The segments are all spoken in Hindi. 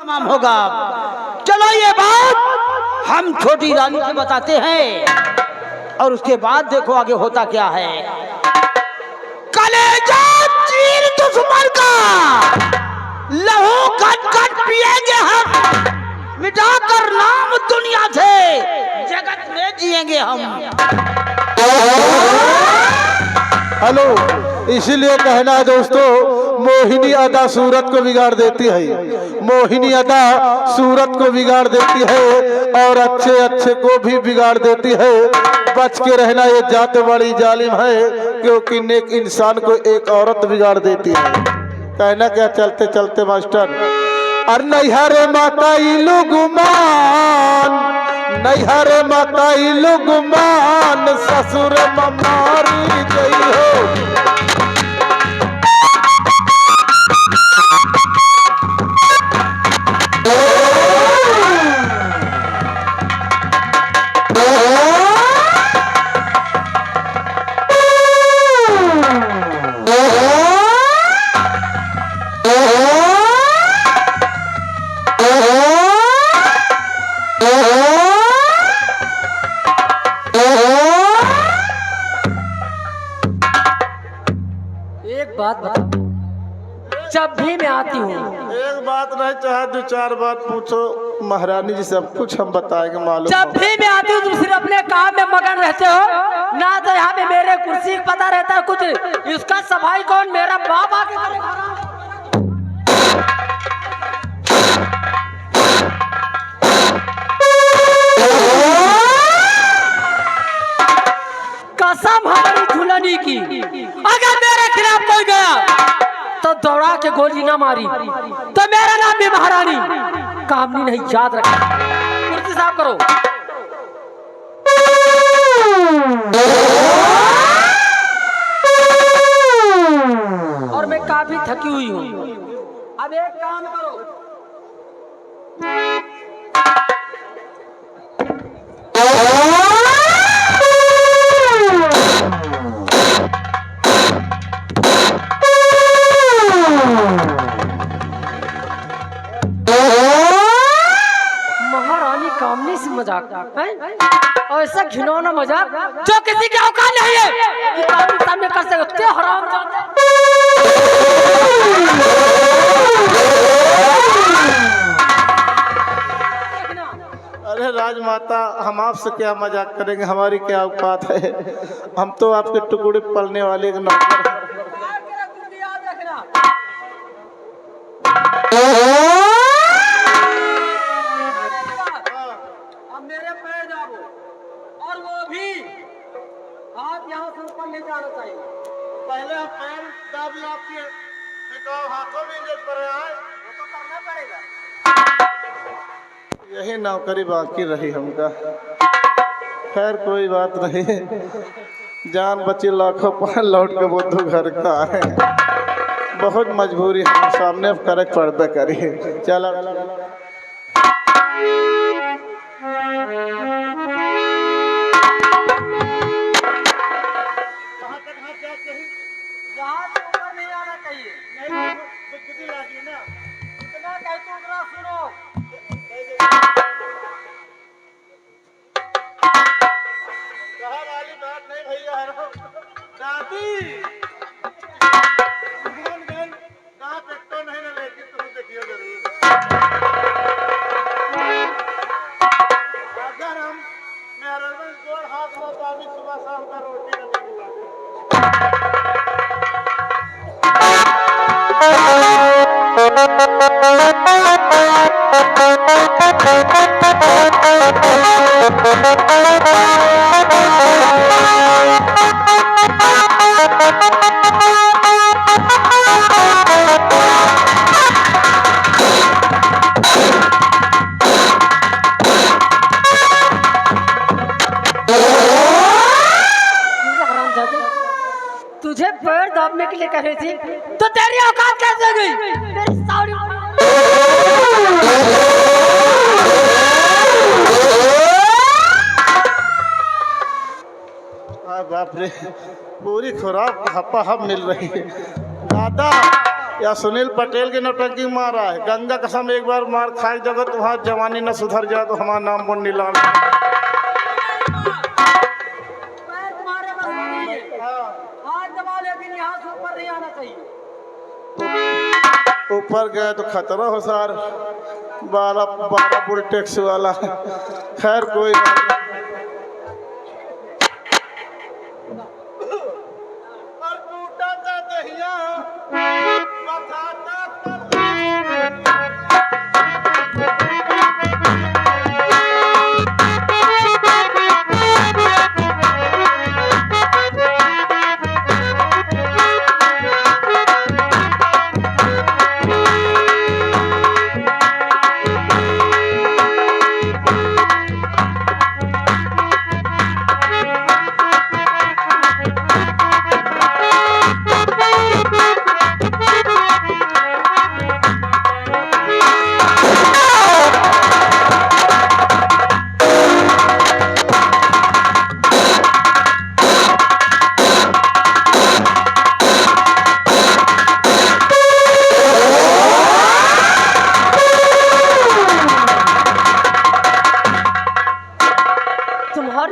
तमाम होगा। चलो ये बात हम छोटी रानी से बताते हैं और उसके बाद देखो आगे होता क्या है। कलेजा चीर दुश्मन का, लहू कट कट पिएंगे हम, मिटाकर नाम दुनिया से जगत में जिएंगे हम। हेलो, इसीलिए कहना है दोस्तों, मोहिनी अदा सूरत को बिगाड़ देती है, मोहिनी अदा सूरत को बिगाड़ देती है और अच्छे अच्छे को भी बिगाड़ देती है। बच के रहना, ये जात बड़ी जालिम है, क्योंकि नेक इंसान को एक औरत बिगाड़ देती है। कहना क्या चलते चलते मास्टर, अरे नैहरे माता इलू गुमान, नैहरे माता इलू गुमान, ससुर ममारी गई हो। बात बता, जब भी मैं आती हूँ एक बात नहीं चाहे दो चार बात पूछो, महारानी जी सब कुछ हम बताएंगे मालूम। जब भी मैं आती हूँ तुम सिर्फ अपने काम में मगन रहते हो ना, तो यहाँ पे मेरे कुर्सी पता रहता है कुछ, इसका सफाई कौन, मेरा बाप आके करेगा। कसम हमारी दुल्हनी की, अगर मेरे खिलाफ कोई गया तो दौड़ा के गोली ना मारी तो मेरा नाम भी महारानी कामनी नहीं, याद रखना। कुर्सी साफ करो। और मैं काफी थकी हुई हूँ, अब एक काम करो, मजाक है? ऐसा घिनौना मजाक जो किसी के औकात नहीं है कि कानून सामने कर सकते हो, हराम। अरे राजमाता, हम आपसे क्या मजाक करेंगे, हमारी क्या औकात है, हम तो आपके टुकड़े पलने वाले के नौकर हैं। पहले आप पैर दाब लो, आपके हाथों में ले पर आए, वो तो करना पड़ेगा। यही नौकरी बाकी रही हमका। खैर कोई बात नहीं, जान बची लाखों पर लौट के बुद्धू घर का है, बहुत मजबूरी है, सामने अब करे पड़बे करी। चलो तुझे पैर दाबने के लिए कह रही थी तो तेरी औकात कैसे गई? मेरी सारी बाप रे, पूरी खुराक हपा हप मिल रही है। दादा या सुनील पटेल की नौटंकी मारा है। गंगा कसम एक बार मार खाई दोगे तो वहाँ जवानी न सुधर जाए तो हमारा नाम मुन्नी लाल। ऊपर गए तो खतरा हो सर, 12 बुल टैक्स वाला। खैर कोई बात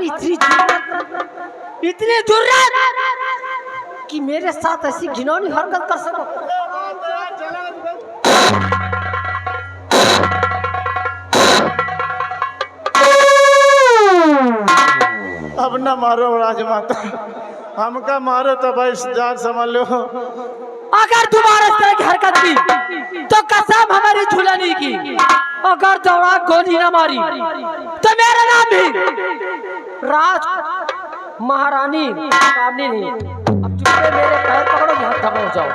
नहीं। इतनी जुर्रत कि मेरे साथ ऐसी घिनौनी हरकत कर सको। अब न मारो राजमाता, हमका मारो तो भाई जान समझ लो। अगर तुम्हारे इस तरह की हरकत की तो कसम हमारी झूलनी की, अगर दौड़ा गोली न मारी तो मेरा नाम भी राज महारानी कामनी नहीं। अब चुपके मेरे पैर पकड़ो, यहाँ खत्म हो जाओ।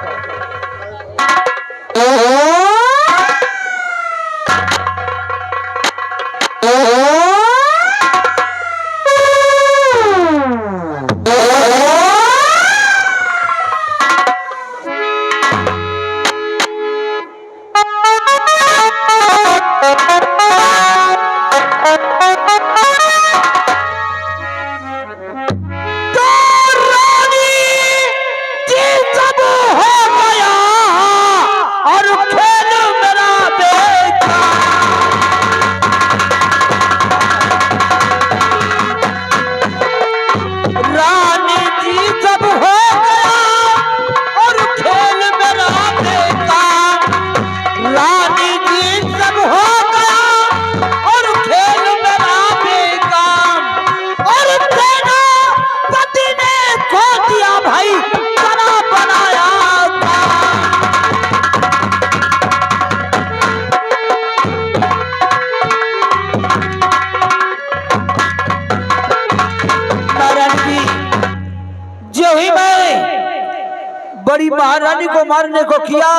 बड़ी महारानी को मारने को किया,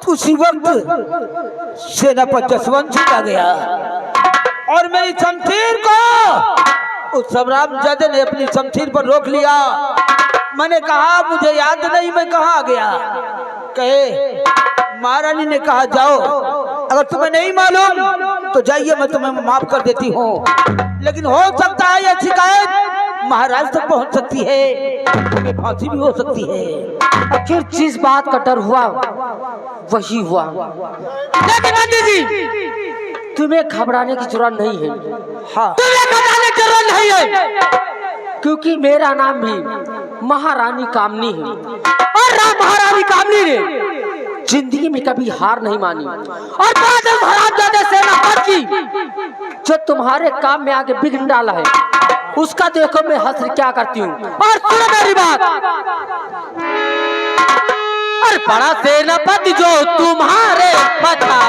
उसी वक्त सेनापति जसवंत सिंह आ गया और मेरी शमशीर को उस रामजादे ने अपनी शमशीर पर रोक लिया। मैंने कहा मुझे याद नहीं मैं कहाँ आ गया। कहे महारानी ने कहा जाओ, अगर तुम्हें नहीं मालूम तो जाइए, मैं तुम्हें माफ कर देती हूँ, लेकिन हो सकता है यह शिकायत महाराज तक पहुंच सकती है, तुम्हें फांसी भी हो सकती है। आखिर जिस बात का डर हुआ वही हुआ। लेकिन आंटी जी तुम्हें घबराने की जरूरत नहीं है। हाँ, तुम्हें घबराने की जरूरत नहीं है, क्योंकि मेरा नाम भी महारानी कामनी है और महारानी कामनी ने जिंदगी में कभी हार नहीं मानी। और बाद हरामजादे सेनापति की जो तुम्हारे काम में आगे बिघ्न डाला है उसका देखो मैं हंस क्या करती हूँ। और सुनो मेरी बात, और बड़ा सेनापति जो तुम्हारे बता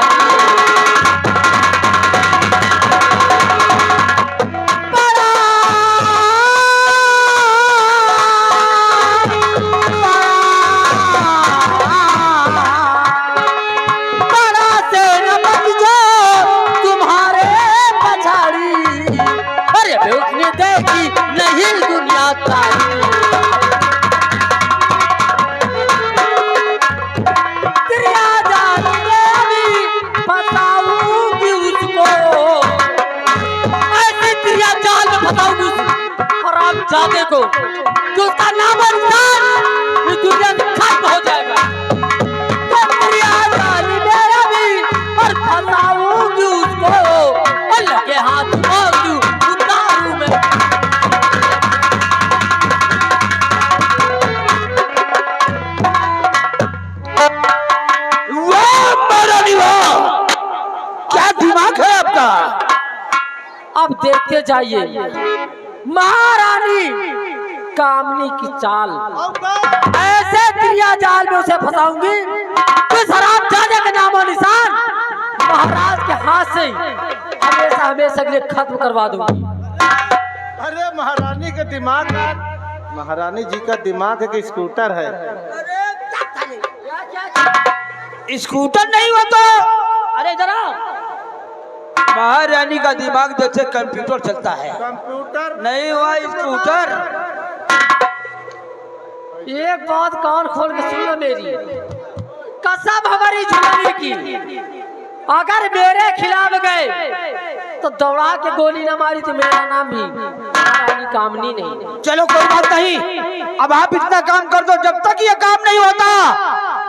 जाते को तो उसका नाम दुनिया से खत्म हो जाएगा। दिमाग है आपका? अब देखते जाइए महारानी कामनी की चाल, ऐसे त्रिया जाल में उसे फंसाऊंगी कि हरामजादे का नामो निशान महाराज के हाथ से हमेशा हमेशा के लिए खत्म करवा दूंगी। अरे महारानी का दिमाग, महारानी जी का दिमाग एक स्कूटर है। स्कूटर नहीं हुआ तो? अरे जरा, महारानी का दिमाग जैसे कंप्यूटर चलता है, कंप्यूटर नहीं हुआ स्कूटर। एक बात कान खोल के सुनो मेरी, कसम हमारी झुलाने की, अगर मेरे खिलाफ गए तो दौड़ा के गोली न मारी तो मेरा नाम भी महारानी कामनी नहीं। चलो कोई बात नहीं, अब आप इतना काम कर दो, जब तक ये काम नहीं होता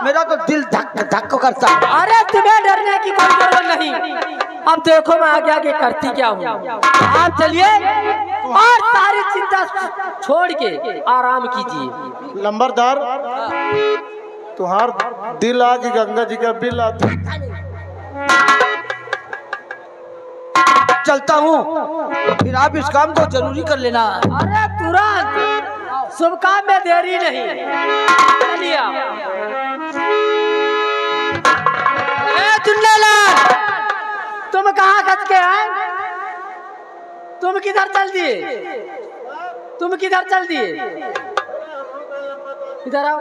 मेरा तो दिल धक धक करता है। अरे तुम्हें डरने की कोई जरूरत नहीं, अब देखो मैं आगे आगे करती क्या हूँ। आप चलिए और सारी चिंता छोड़ के आराम कीजिए। लंबरदार, तुहार दिल आ कि गंगा जी का बिल आता? चलता हूँ, फिर आप इस काम को जरूरी कर लेना। अरे तुरंत, शुभ काम में देरी नहीं। चलिए चुन्नेलाल, तुम कहाँ खच के आए? तुम किधर चल दिए? तुम किधर चल दिए? इधर आओ।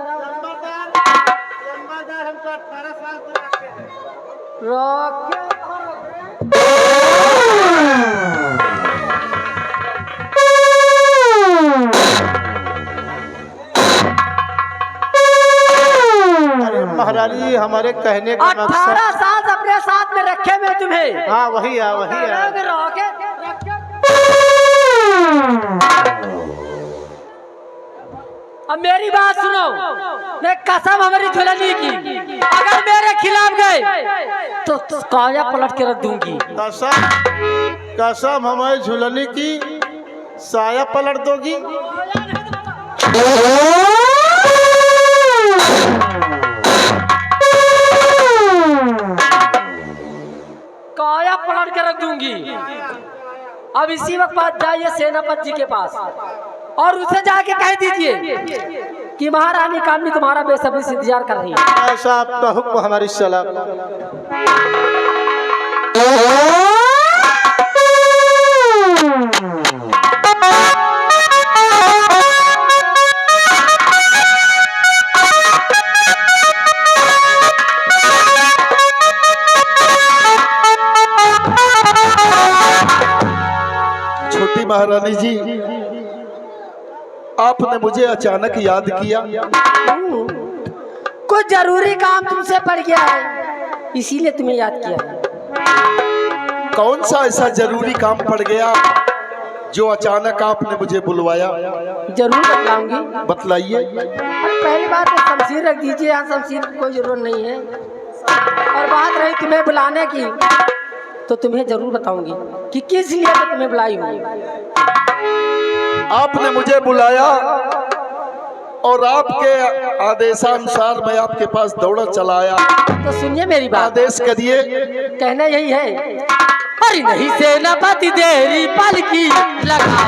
रोक। अरे महारानी, हमारे कहने का 18 साल अपने साथ में रखे मैं तुम्हें। हाँ वही है, वही है। अब मेरी बात सुनो, मैं कसम हमारी झुलनी की, अगर मेरे खिलाफ गए तो काया पलट के रख दूंगी। कसम, कसम हमारी झुलनी की, साया पलट दोगी? काया पलट के रख दूंगी। अब इसी वक्त बात जाइए सेनापति जी के पास और उसे जाके कह दीजिए कि महारानी कामनी तुम्हारा बेसब्री से इंतजार कर रही है। ऐसा आपका हुक्म हमारी सलाह। छोटी महारानी जी, आपने मुझे अचानक याद किया। कुछ जरूरी काम तुमसे पड़ गया है, इसीलिए तुम्हें याद किया। कौन सा ऐसा जरूरी काम पड़ गया जो अचानक आपने मुझे बुलवाया? जरूर बताऊंगी। बतलाइए। पहली बात तो शमशीर रख दीजिए, यहाँ शमशीर की कोई जरूरत नहीं है। और बात रही तुम्हें बुलाने की, तो तुम्हें जरूर बताऊंगी कि किस लिए मैं तुम्हें बुलाई हूँ। आपने मुझे बुलाया और आपके आदेशानुसार मैं आपके पास दौड़ा चलाया। तो सुनिए मेरी बात। आदेश करिए। कहना यही है, अरे नहीं सेनापति देरी पालकी लगाओ,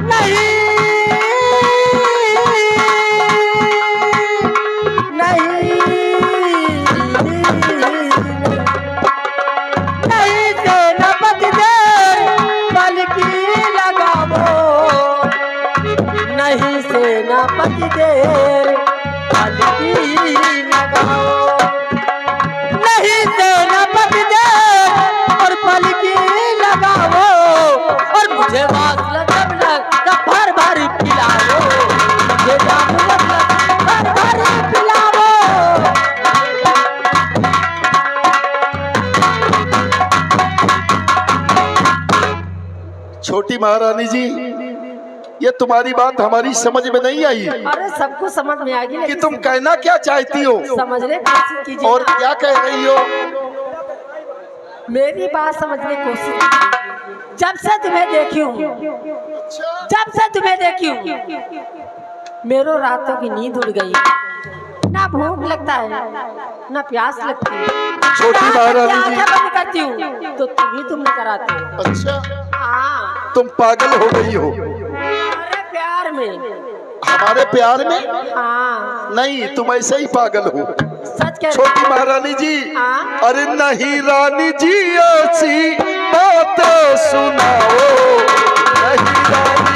नहीं नहीं नहीं सेनापति देरी पालकी लगाओ, नहीं सेनापति देरी पालकी लगाओ, नहीं सेनापति देर और पालकी लगाओ, और मुझे वासला जब लग भर भर पिलाओ, मुझे जाम लग भर भर पिलाओ। छोटी महारानी जी, ये तुम्हारी बात हमारी समझ में नहीं आई। अरे सब कुछ समझ में आ गई कि तुम कहना क्या चाहती हो, समझने की कोशिश कीजिए और क्या कह रही हो? मेरी बात समझने की कोशिश कीजिए। जब से तुम्हें देखी हूँ, जब से तुम्हें देखी हूँ, मेरे रातों की नींद उड़ गई। ना भूख लगता है ना प्यास लगती है। छोटी महारानी जी। आंखें बंद करती हूँ तो तुमने कराते हो। अच्छा, हाँ, तुम पागल हो गई हो अरे प्यार में। हमारे प्यार में? हाँ, नहीं, तुम ऐसे ही पागल हो। सच कह रही छोटी महारानी जी। हाँ? अरे नहीं रानी जी ऐसी बातें सुनाओ, नहीं रानी।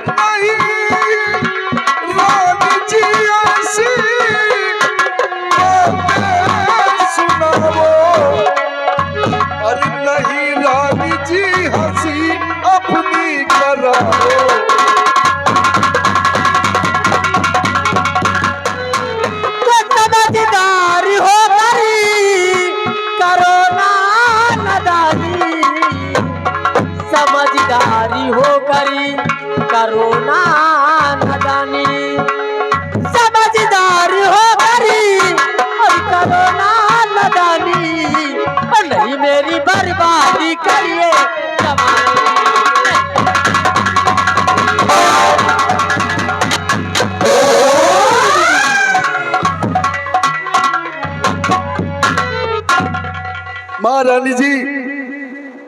नहीं रानी जी ऐसी बातें सुनाओ, अरे नहीं रानी जी हंसी अपनी कराओ। समझदार हो करी करो ना नदानी, समझदारी हो करी करो ना नदानी, समझदार हो करी और करो ना नदानी, और नहीं मेरी बर्बादी करिए जवानी। महारानी जी,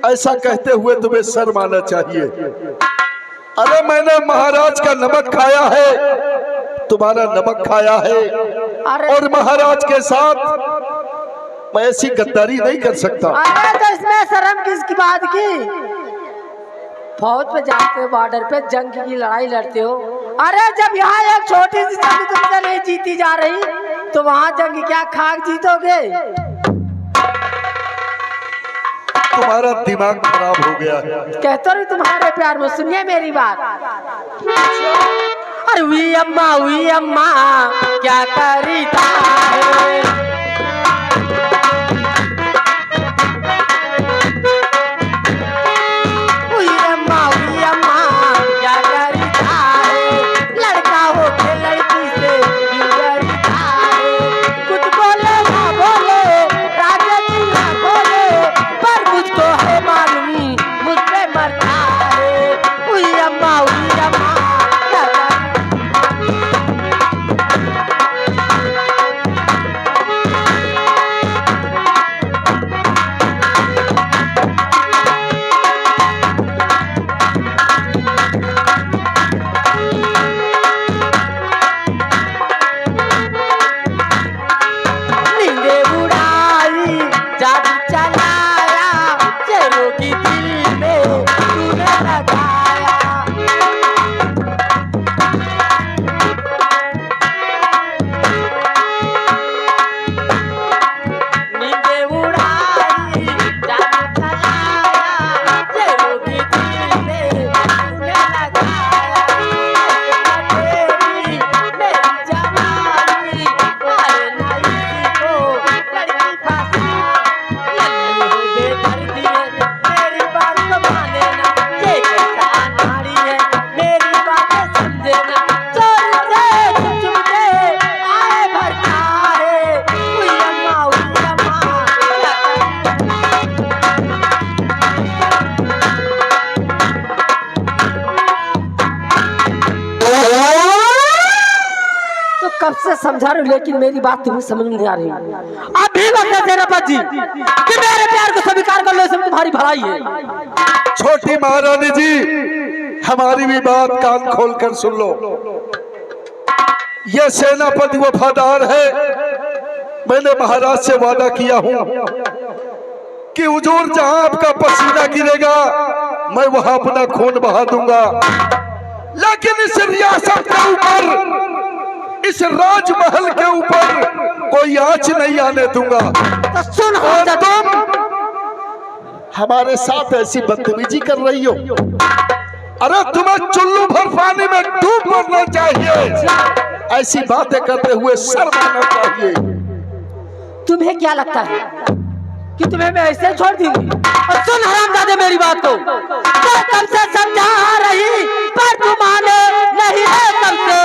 ऐसा कहते हुए तुम्हें शर्म आना चाहिए। अरे मैंने महाराज का नमक खाया है, तुम्हारा नमक खाया है, और महाराज के साथ मैं ऐसी गद्दारी नहीं कर सकता। अरे तो इसमें शर्म किसकी बात की? फौज पे जाते हो, बॉर्डर पे जंग की लड़ाई लड़ते हो। अरे जब यहाँ एक छोटी सी जंग तुमसे नहीं जीती जा रही तो वहाँ जंग क्या खाक जीतोगे? तुम्हारा दिमाग खराब हो गया है। कहते रही तुम्हारे प्यार में, सुनिए मेरी बात। अरे हुई अम्मा क्या करी था कब से समझा रही हूँ लेकिन मेरी बात तुम्हें समझ नहीं आ रही। अभी वक्त है सेनापति जी कि मेरे प्यार को स्वीकार कर लो, इसमें तुम्हारी भलाई है। छोटी महारानी जी, हमारी भी बात कान खोल कर सुन लो। यह सेनापति वफादार है। मैंने महाराज से वादा किया हूं कि हुजूर जहां आपका पसीना गिरेगा मैं वहां अपना खून बहा दूंगा, लेकिन इस रियासत के ऊपर, इस राजमहल के ऊपर कोई आंच नहीं आने दूंगा। तो सुन, और तुम हमारे साथ ऐसी बदतमीजी कर रही हो। अरे तुम्हें चुल्लू भर पानी में डूब मरना चाहिए। ऐसी बातें करते हुए शर्म आना चाहिए। तुम्हें क्या लगता है कि तुम्हें मैं ऐसे छोड़ दूंगी? और सुन हरामजादे मेरी बात को, मैं तुमसे समझा रही पर तुम माने नहीं है, तुमसे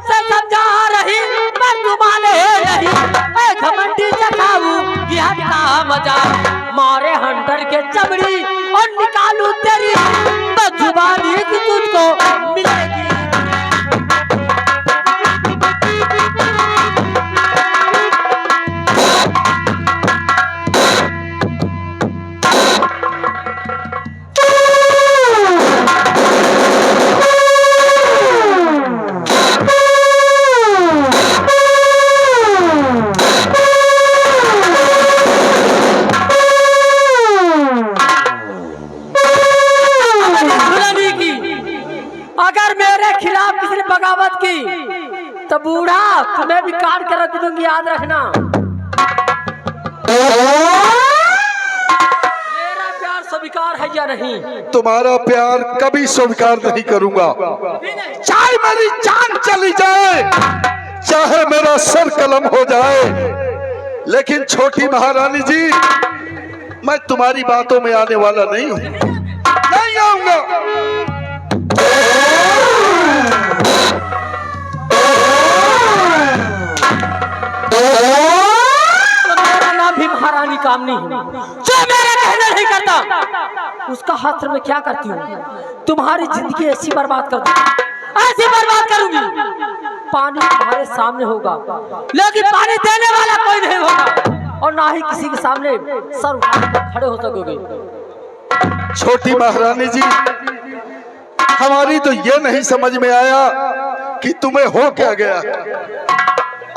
समझा रही पर तुम माने नहीं। तुम्हें भी काट कर रख दूंगी, याद रखना। मेरा प्यार स्वीकार है या नहीं? तुम्हारा प्यार कभी स्वीकार नहीं करूंगा, चाहे मेरी जान चली जाए, चाहे मेरा सर कलम हो जाए, लेकिन छोटी महारानी जी मैं तुम्हारी बातों में आने वाला नहीं हूं, नहीं आऊंगा। मेरा नाम भी महारानी कामनी है, जो मेरा कहना नहीं करता उसका हाथ में क्या करती हूँ? तुम्हारी जिंदगी ऐसी बर्बाद कर दूंगी, ऐसी बर्बाद करूंगी। पानी तुम्हारे सामने होगा, लेकिन पानी देने वाला कोई नहीं होगा, और ना ही किसी के सामने सर उठाकर खड़े हो सकोगे। छोटी महारानी जी हमारी तो ये नहीं समझ में आया कि तुम्हें हो क्या गया।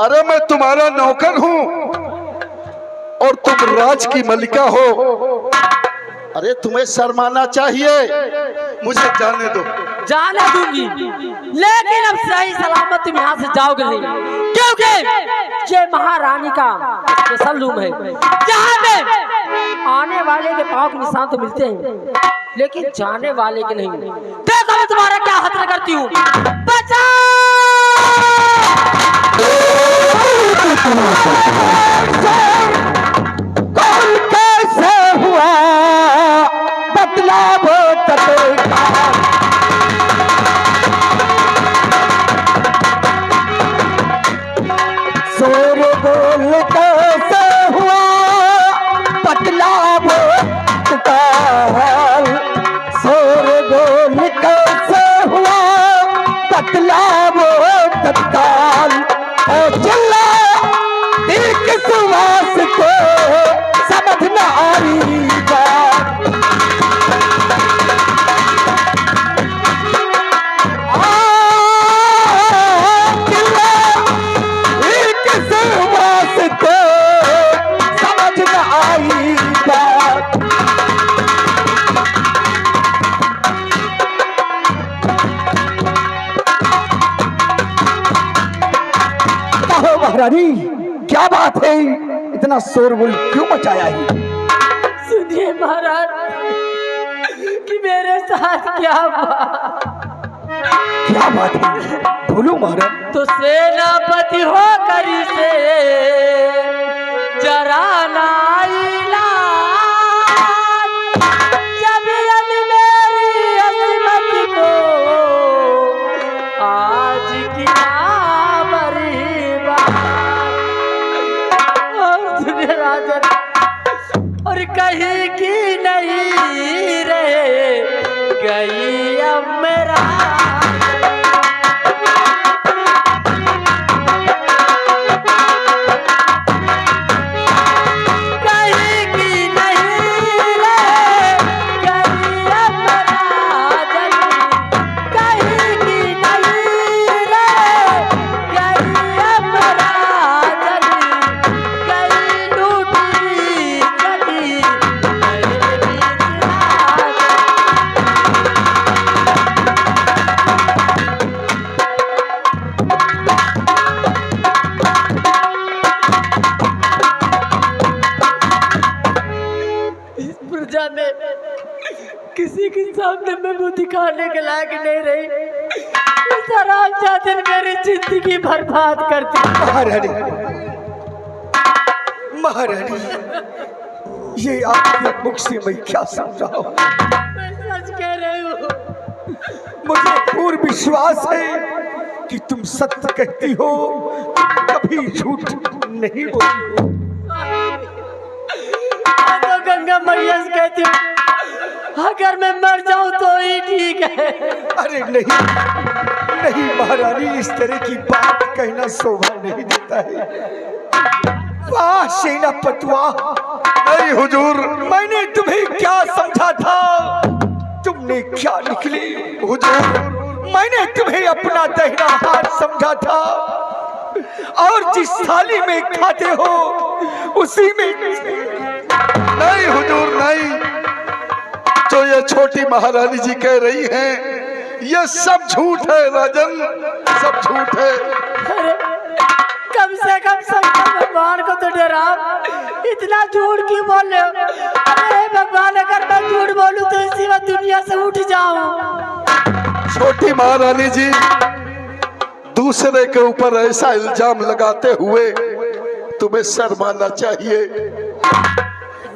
अरे मैं तुम्हारा नौकर हूं और तुम राज की मलिका हो। अरे तुम्हें शर्माना चाहिए, मुझे जाने दो। जाने दूंगी, लेकिन अब सही सलामत तुम यहाँ से जाओगे नहीं, क्योंकि ये महारानी का स्पेशल रूम है, जहाँ पे आने वाले के पाँव के निशान तो मिलते हैं, लेकिन जाने वाले के नहीं। देखो मैं तुम्हारा क्या खतरा करती हूँ, बचाओ! कौन कैसे हुआ बतलाओ तत्काल। शोर बोल कैसे हुआ बतलाओ तत्काल। शोर बोल कैसे हुआ बतलाओ तत्काल। चिल्ला दिल के सुवास को समझ न आई बात। चिल्ला दिल के सुवास को समझ न आई बात। महारानी क्या बात है, इतना शोरगुल क्यों मचाया है? सुनिए महाराज कि मेरे साथ क्या हुआ। क्या बात है, बोलो महाराज। तो सेनापति हो करी से जरा नाइला, जब रन मेरी असमत को आज की राजन और कहीं की नहीं रह गई अब मेरा। कहीं की नहीं रह गई अब मेरा जन, कहीं की नहीं रह गई अब मेरा जन। में किसी के सामने मैं मुंह दिखाने के लायक नहीं रही। राम चादर मेरी जिंदगी बर्बाद कर दी। महारानी, महारानी, ये आपके मुख से मैं क्या समझ रहा हूँ? मैं सच कह रही हूँ। मुझे पूर्ण विश्वास है कि तुम सत्य कहती हो, कभी झूठ नहीं बोलती हो। तो गंगा मैया से कहती हूँ अगर मैं मर जाऊं तो ही ठीक है। अरे नहीं नहीं महारानी, इस तरह की बात कहना शोभा नहीं देता है। वाह सेनापति वाह। नहीं हुजूर, मैंने तुम्हें क्या समझा था, तुमने क्या निकली। हुजूर मैंने तुम्हें अपना दाहिना हाथ समझा था, और जिस थाली में खाते हो उसी में। नहीं हुजूर नहीं, जो ये छोटी महारानी जी कह रही हैं ये सब झूठ है राजन, सब झूठ है। कम से कम शंकर भगवान को तो डराओ। इतना झूठ क्यों बोल रहे हो? अरे भगवान, अगर मैं झूठ बोलूं तो इसी वक्त दुनिया से उठ जाऊं। छोटी महारानी जी, दूसरे के ऊपर ऐसा इल्जाम लगाते हुए तुम्हें शर्माना चाहिए।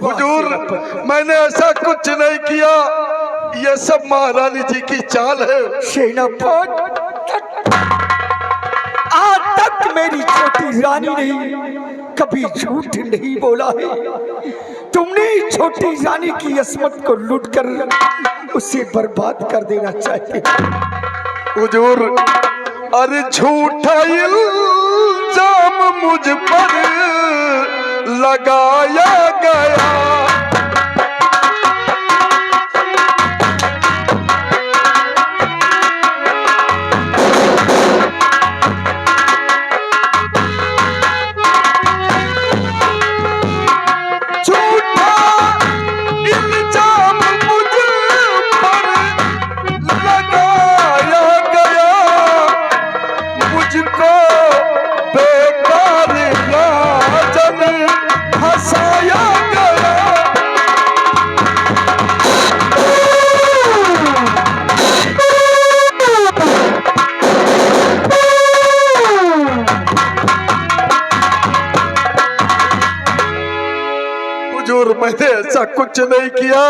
हुजूर, मैंने ऐसा कुछ नहीं किया, ये सब महारानी जी की चाल है। सेनापति, आज तक मेरी छोटी रानी ने कभी झूठ नहीं बोला है। तुमने छोटी रानी की अस्मत को लूटकर उसे बर्बाद कर देना चाहिए। हुजूर, अरे झूठा इल्जाम मुझ पर लगाया गया। मैंने ऐसा कुछ नहीं किया,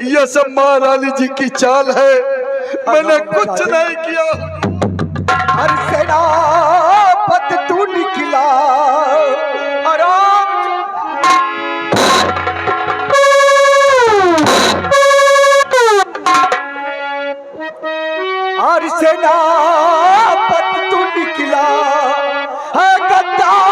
यह सब महारानी जी की चाल है। मैंने कुछ नहीं किया। हर सेनापति तू निकला आराम। हर सेनापति तू निकला है गद्दार।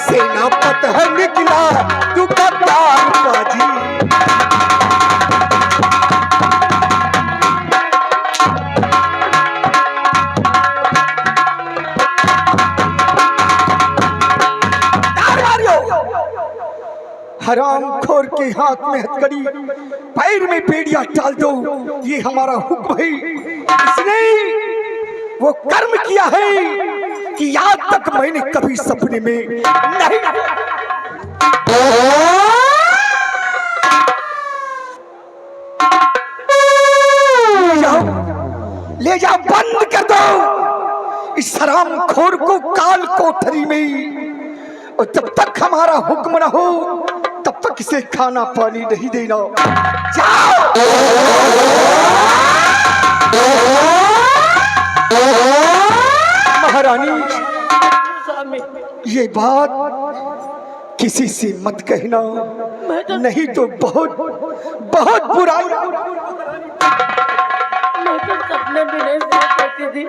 सेनापति है निकला तू गद्दार बाजी। हराम खोर के हाथ में हथकड़ी, पैर में बेड़िया डाल दो, ये हमारा हुक्म है। इसने वो कर्म किया है कि आज तक मैंने कभी सपने में नहीं। ले जाओ, बंद कर दो इस हराम खोर को काल कोठरी में, और जब तक हमारा हुक्म न हो तब तक इसे खाना पानी नहीं देना। जाओ। महारानी, ये बात किसी से मत कहना, नहीं तो बहुत बहुत बुराई। मैं तो सपने में नहीं सोच सकती थी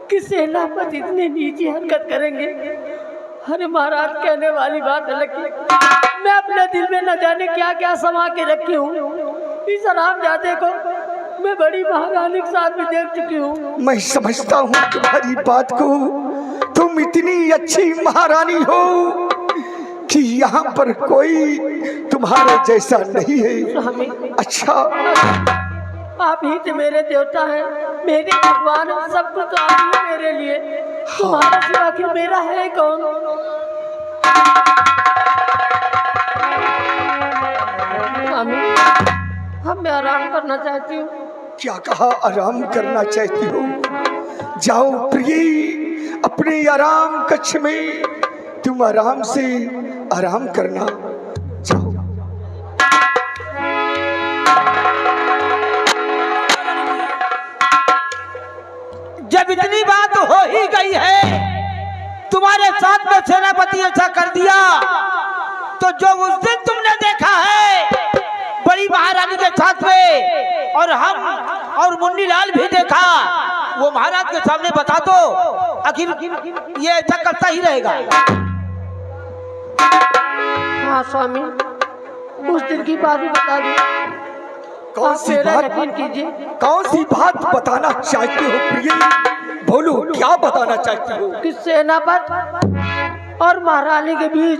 कि सेनापति इतनी नीची हरकत करेंगे। अरे महाराज, कहने वाली बात अलग की, मैं अपने दिल में न जाने क्या क्या समा के रखी हूँ। इस हरामजादे को मैं बड़ी महारानी के साथ भी देख चुकी हूँ। मैं समझता हूँ तुम्हारी बात को, तुम इतनी अच्छी महारानी हो कि यहाँ पर कोई तुम्हारे जैसा नहीं है। अच्छा, आप ही तो मेरे देवता हैं, मेरे भगवान, सब कुछ तो आप ही मेरे लिए। तुम्हारा सिवा आखिर मेरा है कौन? हम मैं आराम करना चाहती हूँ। क्या कहा? आराम करना चाहती हो? जाओ प्रिय, अपने आराम कक्ष में तुम आराम से आराम करना। जाओ। जब इतनी बात हो ही गई है, तुम्हारे साथ में सेनापति ऐसा कर दिया, तो जो उस दिन तुमने देखा है बड़ी महारानी के साथ में, और हम और मुन्नी लाल भी देखा, वो महाराज के सामने बता दो। आखिर ये ऐसा करता ही रहेगा। हाँ स्वामी, उस दिन की बात भी बता दी। कौन सी बात? यकीन कीजिए। कौन सी बात बताना चाहती हो प्रिय? बोलो, क्या बताना चाहती हो? कि सेनापति और महारानी के बीच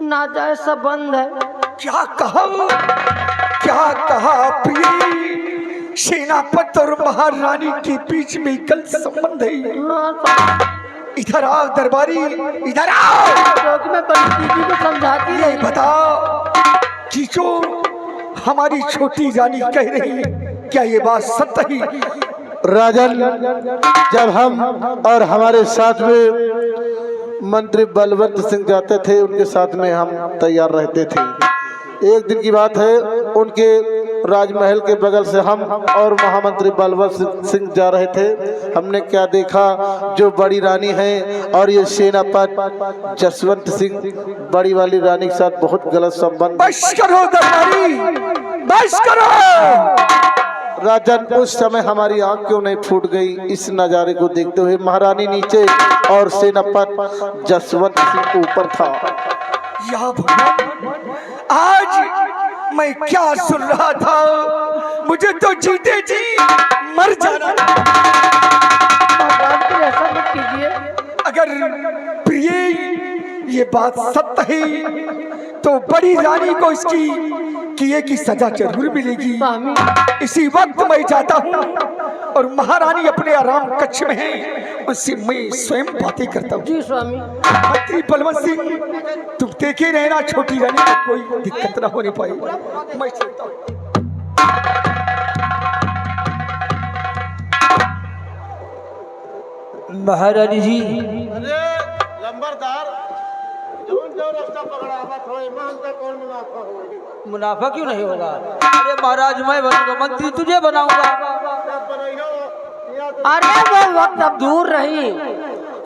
नाजायज संबंध है। क्या कहा? क्या कहा प्रिय? सेनापति और महारानी के बीच में गलत संबंध है। हाँ स्वामी। इधर आओ दरबारी, इधर आओ। क्योंकि मैं बड़ी दीदी को समझाती ये रही। बता कि जो हमारी छोटी रानी कह रही है, क्या ये बात सत्य है? राजन, जब हम और हमारे साथ में मंत्री बलवंत सिंह जाते थे, उनके साथ में हम तैयार रहते थे। एक दिन की बात है, उनके राजमहल के बगल से हम और महामंत्री बलवंत सिंह जा रहे थे। हमने क्या देखा, जो बड़ी रानी है और ये सेनापति जसवंत सिंह बड़ी वाली रानी के साथ बहुत गलत संबंध। बस करो दरबारी, बस करो। राजन, उस समय हमारी आंख क्यों नहीं फूट गई इस नजारे को देखते हुए? महारानी नीचे और सेनापति जसवंत सिंह ऊपर था। या भगवान, आज मैं क्या सुन रहा था? मुझे तो जीते जी मर जाना था। भगवान फिर ऐसा मत कीजिए। अगर प्रिय ये बात सत्य है तो बड़ी रानी को इसकी किए की सजा जरूर मिलेगी। स्वामी, इसी वक्त मैं जाता हूँ और महारानी अपने आराम कक्ष में है, उससे मैं स्वयं बातें करता हूँ। जी स्वामी। मंत्री बलवंत सिंह, तुम देखे रहना छोटी रानी को कोई दिक्कत ना होने पाए। मैं चलता हूँ। महारानी जी, लंबरदार, जो रास्ता पकड़ा थोड़ा ईमान से कौन मुनाफा होगी? मुनाफा क्यों नहीं होगा? अरे महाराज, मैं बनूंगा मंत्री, तुझे बनाऊंगा। अरे वो वक्त अब दूर रही,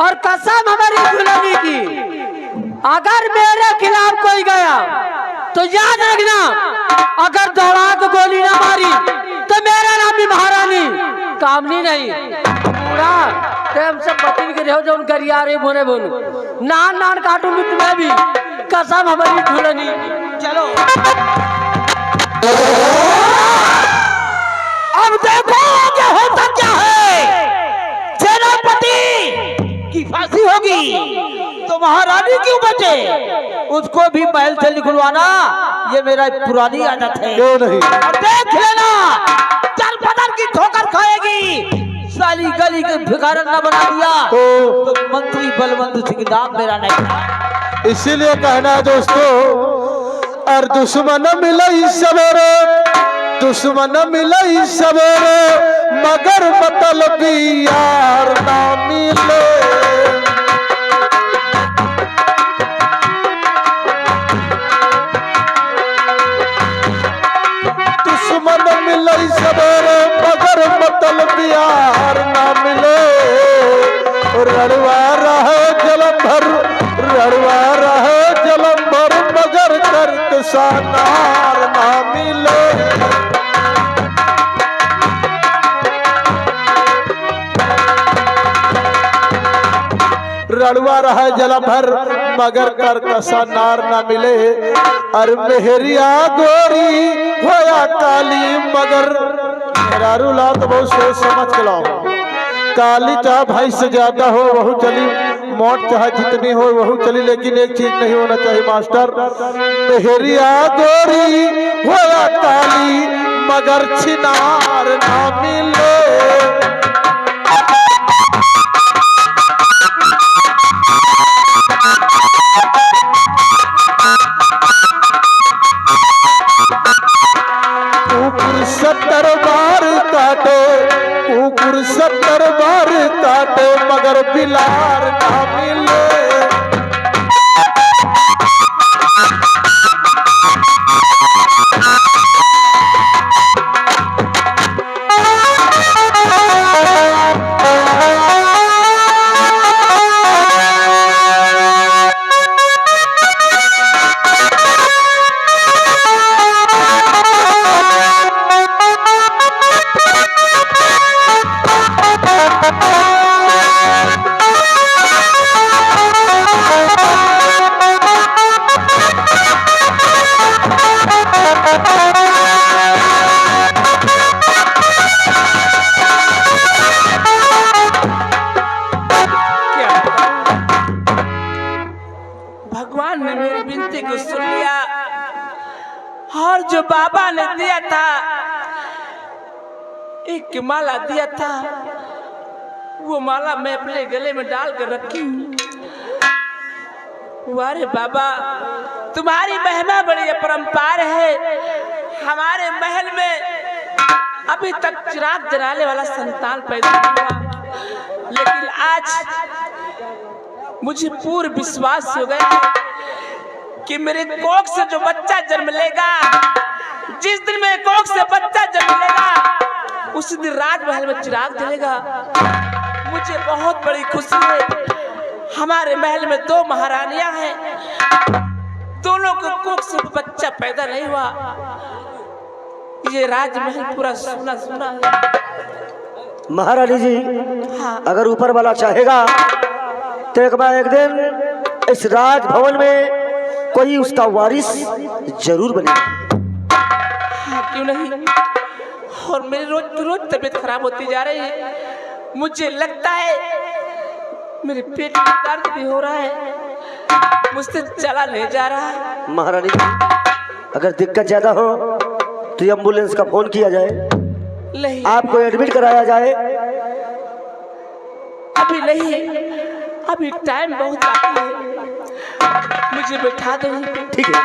और कसम हमारी दुल्हनी की, अगर मेरे खिलाफ कोई गया तो याद रखना, अगर दौड़ा तो गोली ना मारी तो मेरा नाम भी महारानी कामनी नहीं। पूरा प्रेम से पति के रहो, जो उन गरियारे बोने बोलू, नान नान काटूंगी तुम्हें भी, कसम हमारी दुल्हनी। चलो अब देखो क्या होता क्या है। सेनापति की फांसी होगी तो महारानी क्यों बचे? उसको भी महल से निकलवाना ये मेरा पुरानी आदत है। क्यों नहीं? और देख लेना, चल पदर की ठोकर खाएगी। साली गली के भिखारन न बना दिया तो मंत्री बलवंत सिंह नाम मेरा नहीं था। इसीलिए कहना है दोस्तों, और दुश्मन मिले सवेरे, दुश्मन मिले सवेरे, मगर मतलबी यार ना मिले। दुश्मन मिले सवेरे, मगर मतलबी यार ना मिले। रड़वा रहे जलंधर, रड़वा रहे जलंधर, मगर करत सानार ना मिले। रड़वा रहा जलंधर, मगर कर कसा नार ना मिले। अर मेहरिया गोरी होया काली, मगर मेहरारू ला तो बहुत सोच समझ के लाओ। काली चाहे भाई से ज्यादा हो वहू चली, मोट चाहे जितनी हो वहू चली, लेकिन एक चीज नहीं होना चाहिए मास्टर, मेहरिया गोरी होया काली, मगर छिनार ना मिले। कुकुर 70 बार काटे, कुकुर 70 बार काटे, मगर बिलार ना मिले। और जो बाबा ने दिया था, एक माला दिया था, वो माला मैं अपने गले में डाल कर रखी हूँ। वारे बाबा, तुम्हारी महिमा बड़ी अपरंपार है। हमारे महल में अभी तक चिराग जलाने वाला संतान पैदा नहीं हुआ, लेकिन आज मुझे पूर्ण विश्वास हो गया कि मेरे कोख से जो बच्चा जन्म लेगा, जिस दिन मेरे कोख से बच्चा जन्म लेगा, उस दिन राजमहल में चिराग जलेगा। मुझे बहुत बड़ी खुशी है। हमारे महल में 2 महारानियां हैं, दोनों को कोख से बच्चा पैदा नहीं हुआ। ये राजमहल पूरा सुना सुना है। महारानी जी, हाँ। अगर ऊपर वाला चाहेगा तो एक दिन इस राजभवन में कोई उसका वारिस जरूर बनेगा। हाँ, क्यों नहीं। और मेरी रोज तबीयत खराब होती जा रही है। मुझे लगता है मेरे पेट में दर्द भी हो रहा है, मुझसे चला नहीं जा रहा है। महारानी जी, अगर दिक्कत ज्यादा हो तो एम्बुलेंस का फोन किया जाए, नहीं, आपको एडमिट कराया जाए। अभी नहीं, अभी टाइम बहुत बाकी है, मुझे बैठा दो। ठीक है।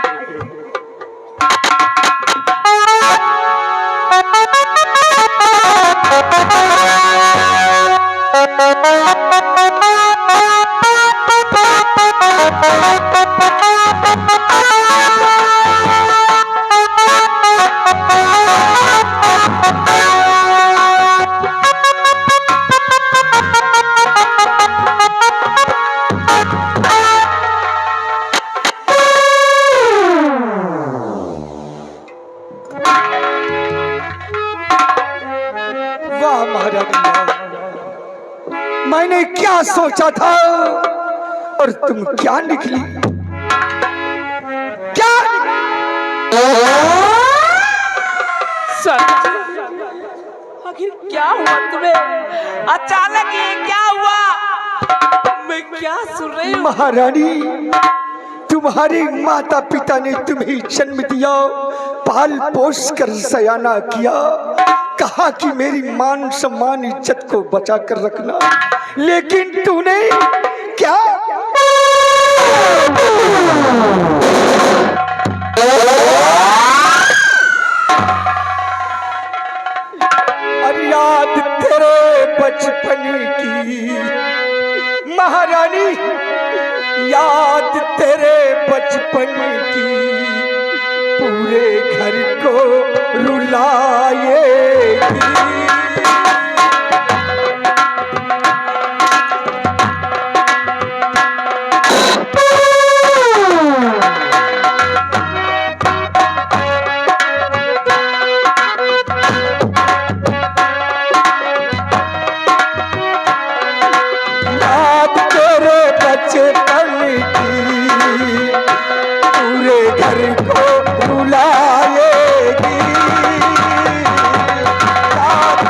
वाह महारानी, मैंने क्या सोचा था और तुम क्या निकली। क्या आखिर क्या हुआ तुम्हें? अचानक ये क्या हुआ? मैं क्या सुन रही हूँ? महारानी, तुम्हारे माता पिता ने तुम्हें जन्म दिया, पाल पोस कर सयाना किया, कहा कि मेरी मान सम्मान इज्जत को बचा कर रखना, लेकिन तूने क्या? अरे याद तेरे बचपन की महारानी, याद तेरे बचपन की पूरे घर को रुलाएगी। याद तेरे बचपन की पूरे घर को रुलाएगी। याद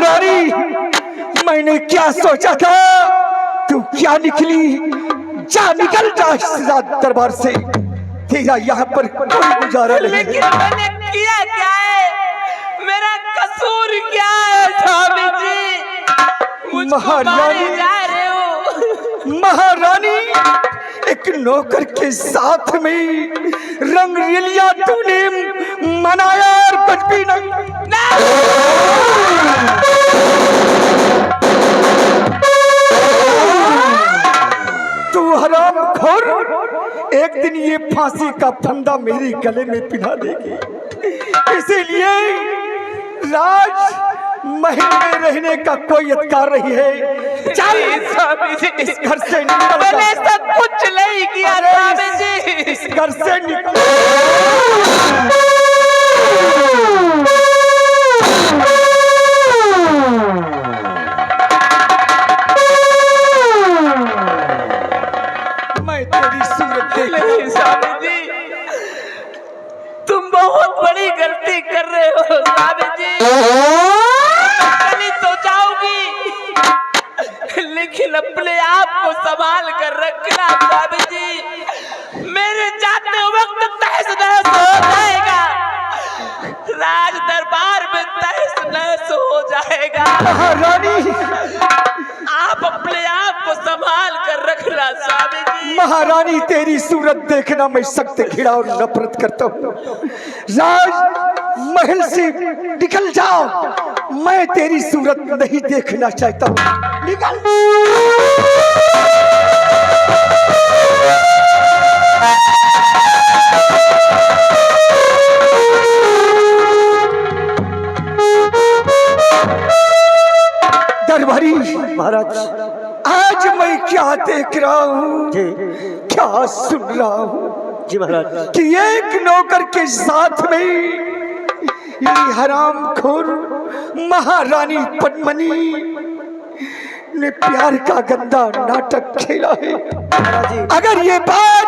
महारानी, मैंने क्या सोचा था, तू क्या निकली। जा, निकल जा इस दरबार से, तेरा यहाँ पर कोई गुजारा नहीं। लेकिन मैंने किया क्या है, मेरा कसूर क्या है स्वामी जी, मुझको मारे जा रहे हो। महारानी, एक नौकर के साथ में रंगलीला तूने मनाया और कुछ भी नहीं। तू हरामखोर, एक दिन ये फांसी का फंदा मेरे गले में पिघा देगी। इसीलिए राज महल में रहने का कोई अधिकार नहीं है। चल इस घर से निकल। मैंने सब कुछ नहीं किया स्वामी जी, इस घर से निकल। मैं तेरी सूरत देख। स्वामी जी, तुम बहुत बड़ी गलती कर रहे हो स्वामी जी। चली तो जाओगी, लेकिन अपने आप को संभाल कर रखना स्वामी जी। मेरे जाते वक्त तहस नहस हो जाएगा, राज दरबार में तहस नहस हो जाएगा। महारानी, आप अपने आप को संभाल कर रखना स्वामी जी। महारानी, तेरी सूरत देखना मैं सख्त घृणा और नफरत करता हूँ। राज महल से निकल जाओ, मैं तेरी सूरत नहीं देखना चाहता हूँ। निकल। दरबारी महाराज, आज मैं क्या देख रहा हूँ, जी क्या सुन रहा हूँ जी महाराज, कि एक नौकर के साथ में ये हरामखोर महारानी पद्मनी ने प्यार का गंदा नाटक खेला है। अगर ये बात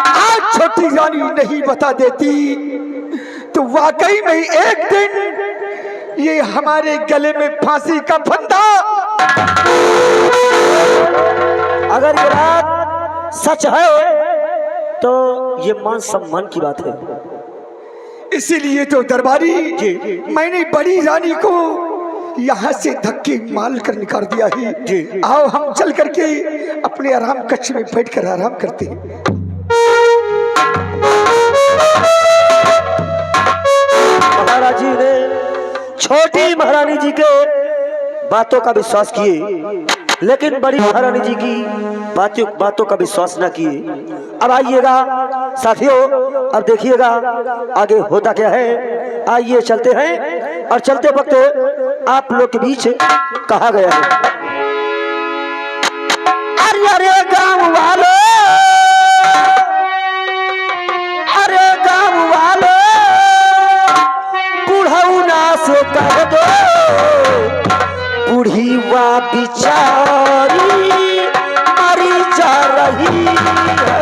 आज छोटी रानी नहीं बता देती तो वाकई में एक दिन ये हमारे गले में फांसी का फंदा। अगर ये बात सच है तो ये मान सम्मान की बात है। इसीलिए तो दरबारी मैंने बड़ी रानी को यहाँ से धक्के मार कर निकाल दिया है। आओ हम चल करके अपने आराम कक्ष में बैठकर आराम करते हैं। महाराज जी ने छोटी महारानी जी के बातों का विश्वास किए, लेकिन बड़ी महारानी जी की बातों का विश्वास न किए। अब आइएगा साथियों, अब देखिएगा आगे होता क्या है। आइए चलते हैं, और चलते वक्त आप लोग के बीच कहा गया है, अरे अरे गाँव वालों, अरे गाँव वालों, बुढ़ौना से कह दो बूढ़ी वा बिचारी मरी जा रही है।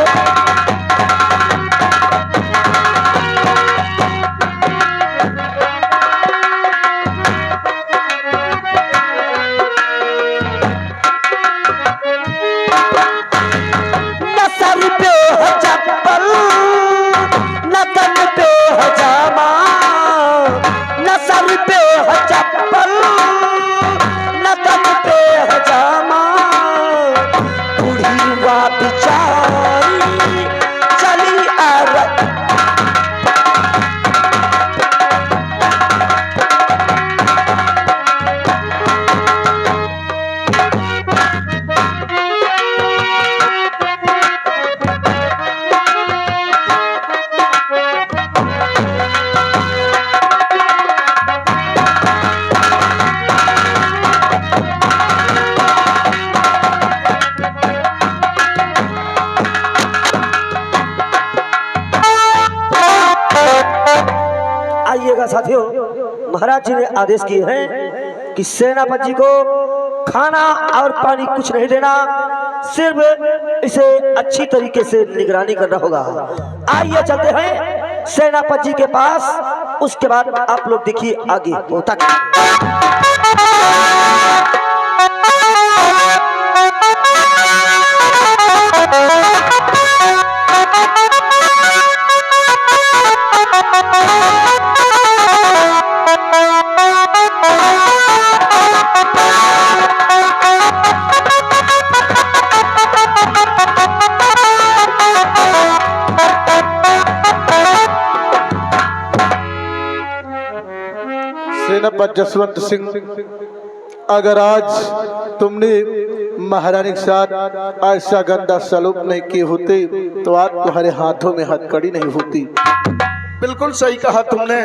न सर पे है चप्पल, न तन पे है जामा, न सर पे है चप्पल, न तन पे है जामा, बूढ़ी वा बिचारी चली आ रही। आइएगा साथियों, महाराज जी ने आदेश किए हैं कि सेनापति को खाना और पानी कुछ नहीं देना, सिर्फ इसे अच्छी तरीके से निगरानी करना होगा। आइए चलते हैं सेनापति जी के पास, उसके बाद आप लोग देखिए आगे होता क्या। सेनापति जसवंत सिंह, अगर आज तुमने महारानी के साथ ऐसा गंदा सलूक नहीं किए होते तो आज तुम्हारे हाथों में हथकड़ी नहीं होती। बिल्कुल सही कहा तुमने।